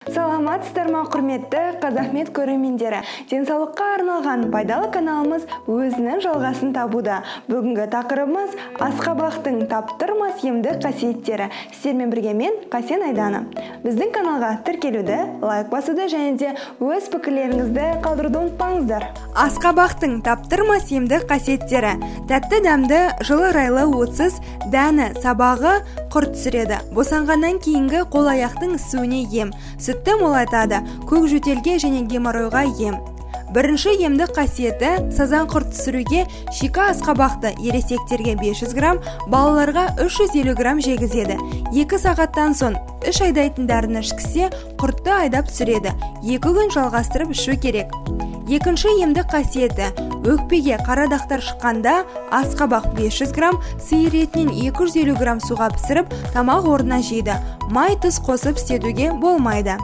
Саламатсыздар ма, құрметті Қазахмет көрермендері. Денсаулыққа арналған пайдалы каналымыз өзінің жалғасын табуда. Бүгінгі тақырыбымыз асқабақтың таптырмас емдік қасиеттері. Сіздермен бірге мен Қасен Айдана. Біздің каналға тіркелуді, лайк басуды және де өз пікірлеріңізді қалдыруды ұмытпаңыздар. Асқабақтың таптырмас емдік қасиеттері. Тәтті дәмді, жылы райлы, отсыз, дәні, сабағы құрт түсіреді. Босанғаннан кейінгі қол-аяқтың ісуіне ем. Сүтті молайтады, көк жөтелге және геморройға ем. Бірінші емдік қасиеті сазан құрт түсіруге шиқа асқабақты ересектерге 500 грамм, балаларға 350 грамм жегізеді. 2 сағаттан соң 3 айдайтын дәріні ішкісе құртты айдап түсіреді. 2 күн жалғастырып ішу керек. Екінші емдік қасиеті өкпеге қарадақтар шыққанда асқабақ 500 грамм, сиыр етінен 250 грамм суға пісіріп тамақ орнына жейді. Май тұз қосып істетуге болмайды.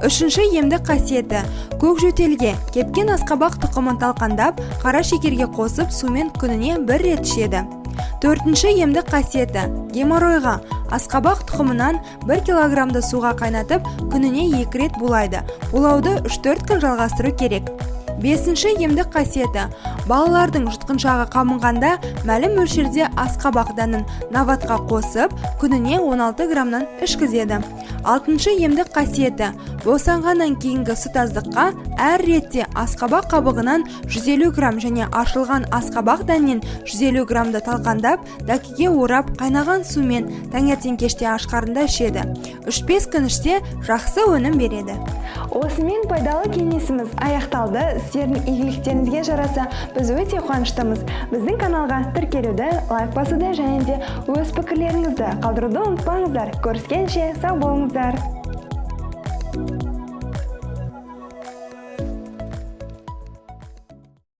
Үшінші емдік қасиеті көк жөтелге кепкен асқабақ тұқымын талқандап, қара шекерге қосып сумен күніне 1 рет ішеді. Төртінші емдік қасиеті геморройға асқабақ тұқымынан 1 килограммды суға қайнатып, күніне 2 рет булайды. Булауды 3-4 күн жалғастыру керек. Бесінші емдік қасиеті балалардың жұтқыншағы қабынғанда мәлім мөлшерде асқабақ дәнін наватқа қосып, күніне 16 граммнан ішкізеді. Алтыншы емдік қасиеті босанғаннан кейінгі сүтаздыққа әр ретте асқабақ қабығынан 150 грамм және ашылған асқабақ дәнінен 150 граммды талқандап, дәкеге орап, қайнаған сумен таңертең кеште аш қарында ішеді. 3-5 күн іште жақсы өнім береді. Осымен пайдалы кеңесіміз аяқталды. Сіздердің игіліктеріңізге жараса, біз өте қуаныштымыз. Біздің каналға тіркелуді, лайк басуды және де өз пікірлеріңізді қалдыруды ұмытпаңыздар. Көріскенше сау болыңыздар.